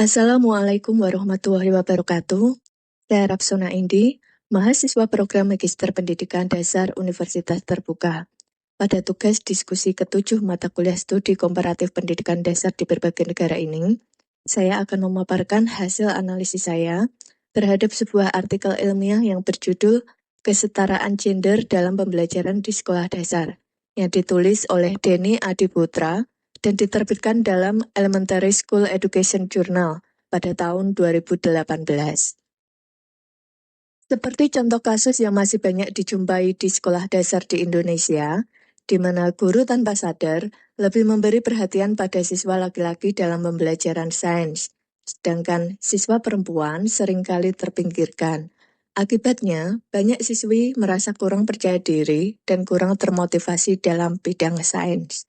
Assalamualaikum warahmatullahi wabarakatuh. Saya Rapsona Indi, mahasiswa program Magister Pendidikan Dasar Universitas Terbuka. Pada tugas diskusi ke-7 mata kuliah studi komparatif pendidikan dasar di berbagai negara ini, saya akan memaparkan hasil analisis saya terhadap sebuah artikel ilmiah yang berjudul Kesetaraan Gender dalam Pembelajaran di Sekolah Dasar, yang ditulis oleh Denny Adiputra dan diterbitkan dalam Elementary School Education Journal pada tahun 2018. Seperti contoh kasus yang masih banyak dijumpai di sekolah dasar di Indonesia, di mana guru tanpa sadar lebih memberi perhatian pada siswa laki-laki dalam pembelajaran sains, sedangkan siswa perempuan seringkali terpinggirkan. Akibatnya, banyak siswi merasa kurang percaya diri dan kurang termotivasi dalam bidang sains.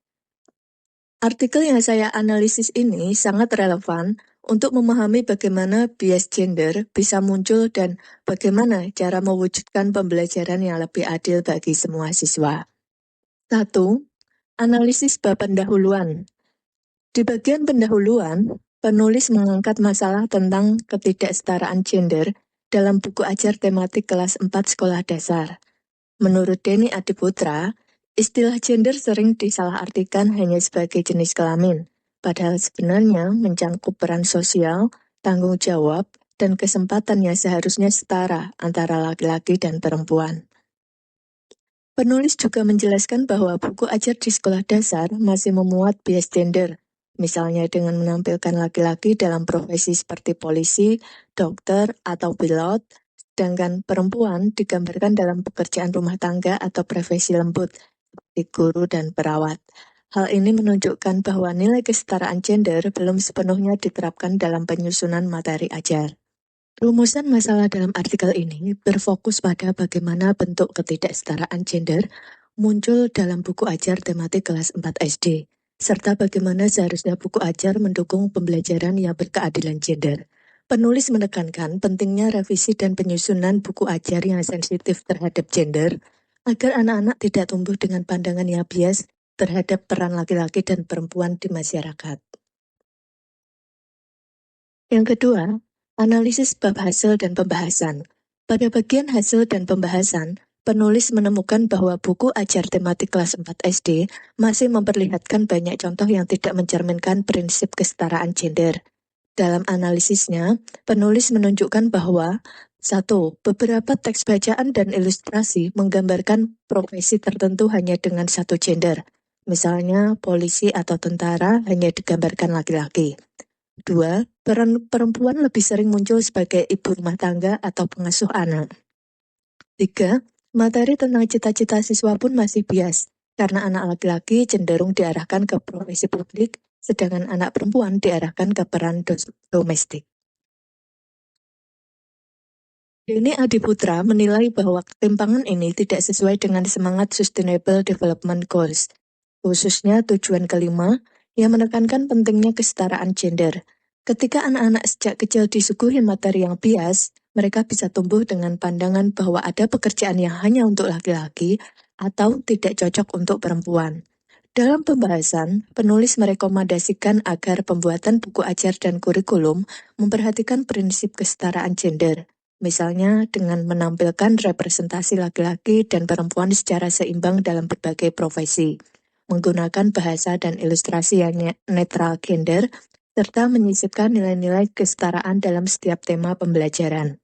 Artikel yang saya analisis ini sangat relevan untuk memahami bagaimana bias gender bisa muncul dan bagaimana cara mewujudkan pembelajaran yang lebih adil bagi semua siswa. 1. Analisis bab pendahuluan. Di bagian pendahuluan, penulis mengangkat masalah tentang ketidaksetaraan gender dalam buku ajar tematik kelas 4 sekolah dasar. Menurut Denny Adiputra, istilah gender sering disalahartikan hanya sebagai jenis kelamin, padahal sebenarnya mencakup peran sosial, tanggung jawab, dan kesempatan yang seharusnya setara antara laki-laki dan perempuan. Penulis juga menjelaskan bahwa buku ajar di sekolah dasar masih memuat bias gender, misalnya dengan menampilkan laki-laki dalam profesi seperti polisi, dokter, atau pilot, sedangkan perempuan digambarkan dalam pekerjaan rumah tangga atau profesi lembut, seperti guru dan perawat. Hal ini menunjukkan bahwa nilai kesetaraan gender belum sepenuhnya diterapkan dalam penyusunan materi ajar. Rumusan masalah dalam artikel ini berfokus pada bagaimana bentuk ketidaksetaraan gender muncul dalam buku ajar tematik kelas 4 SD, serta bagaimana seharusnya buku ajar mendukung pembelajaran yang berkeadilan gender. Penulis menekankan pentingnya revisi dan penyusunan buku ajar yang sensitif terhadap gender, agar anak-anak tidak tumbuh dengan pandangan yang bias terhadap peran laki-laki dan perempuan di masyarakat. Yang kedua, analisis bab hasil dan pembahasan. Pada bagian hasil dan pembahasan, penulis menemukan bahwa buku ajar tematik kelas 4 SD masih memperlihatkan banyak contoh yang tidak mencerminkan prinsip kesetaraan gender. Dalam analisisnya, penulis menunjukkan bahwa 1. Beberapa teks bacaan dan ilustrasi menggambarkan profesi tertentu hanya dengan satu gender. Misalnya, polisi atau tentara hanya digambarkan laki-laki. 2. Peran perempuan lebih sering muncul sebagai ibu rumah tangga atau pengasuh anak. 3. Materi tentang cita-cita siswa pun masih bias, karena anak laki-laki cenderung diarahkan ke profesi publik, sedangkan anak perempuan diarahkan ke peran domestik. Denny Adiputra menilai bahwa ketimpangan ini tidak sesuai dengan semangat Sustainable Development Goals, khususnya tujuan kelima yang menekankan pentingnya kesetaraan gender. Ketika anak-anak sejak kecil disuguhi materi yang bias, mereka bisa tumbuh dengan pandangan bahwa ada pekerjaan yang hanya untuk laki-laki atau tidak cocok untuk perempuan. Dalam pembahasan, penulis merekomendasikan agar pembuatan buku ajar dan kurikulum memperhatikan prinsip kesetaraan gender, misalnya dengan menampilkan representasi laki-laki dan perempuan secara seimbang dalam berbagai profesi, menggunakan bahasa dan ilustrasi yang netral gender, serta menyisipkan nilai-nilai kesetaraan dalam setiap tema pembelajaran.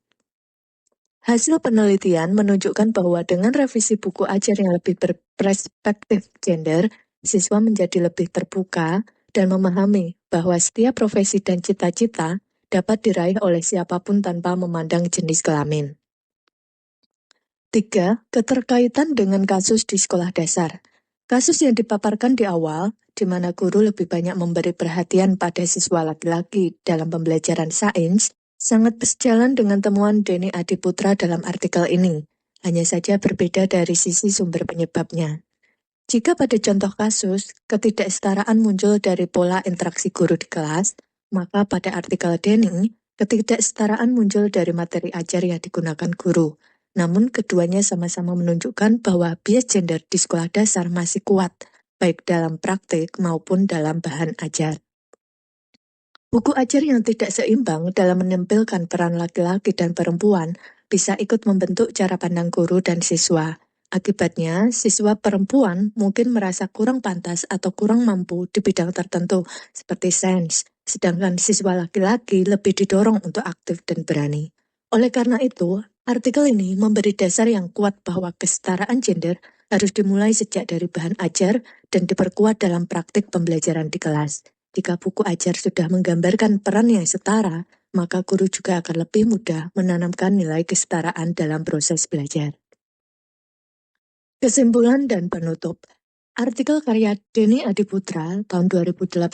Hasil penelitian menunjukkan bahwa dengan revisi buku ajar yang lebih berperspektif gender, siswa menjadi lebih terbuka dan memahami bahwa setiap profesi dan cita-cita dapat diraih oleh siapapun tanpa memandang jenis kelamin. 3. Keterkaitan dengan kasus di sekolah dasar. Kasus yang dipaparkan di awal, di mana guru lebih banyak memberi perhatian pada siswa laki-laki dalam pembelajaran sains, sangat sejalan dengan temuan Denny Adiputra dalam artikel ini, hanya saja berbeda dari sisi sumber penyebabnya. Jika pada contoh kasus, ketidaksetaraan muncul dari pola interaksi guru di kelas, maka pada artikel Denny, ketidaksetaraan muncul dari materi ajar yang digunakan guru. Namun keduanya sama-sama menunjukkan bahwa bias gender di sekolah dasar masih kuat, baik dalam praktik maupun dalam bahan ajar. Buku ajar yang tidak seimbang dalam menampilkan peran laki-laki dan perempuan bisa ikut membentuk cara pandang guru dan siswa. Akibatnya, siswa perempuan mungkin merasa kurang pantas atau kurang mampu di bidang tertentu seperti sains, sedangkan siswa laki-laki lebih didorong untuk aktif dan berani. Oleh karena itu, artikel ini memberi dasar yang kuat bahwa kesetaraan gender harus dimulai sejak dari bahan ajar dan diperkuat dalam praktik pembelajaran di kelas. Jika buku ajar sudah menggambarkan peran yang setara, maka guru juga akan lebih mudah menanamkan nilai kesetaraan dalam proses belajar. Kesimpulan dan penutup. Artikel karya Denny Adiputra tahun 2018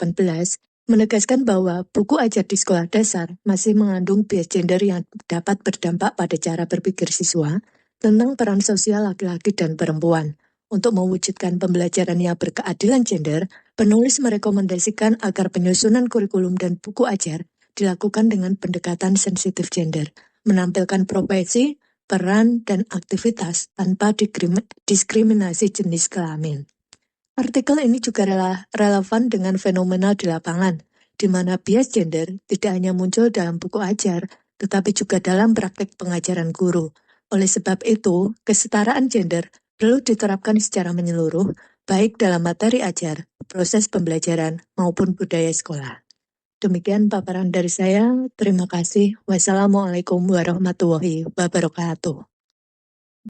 menegaskan bahwa buku ajar di sekolah dasar masih mengandung bias gender yang dapat berdampak pada cara berpikir siswa tentang peran sosial laki-laki dan perempuan. Untuk mewujudkan pembelajaran yang berkeadilan gender, penulis merekomendasikan agar penyusunan kurikulum dan buku ajar dilakukan dengan pendekatan sensitif gender, menampilkan profesi, peran, dan aktivitas tanpa diskriminasi jenis kelamin. Artikel ini juga relevan dengan fenomena di lapangan, di mana bias gender tidak hanya muncul dalam buku ajar, tetapi juga dalam praktik pengajaran guru. Oleh sebab itu, kesetaraan gender perlu diterapkan secara menyeluruh, baik dalam materi ajar, proses pembelajaran, maupun budaya sekolah. Demikian paparan dari saya. Terima kasih. Wassalamualaikum warahmatullahi wabarakatuh.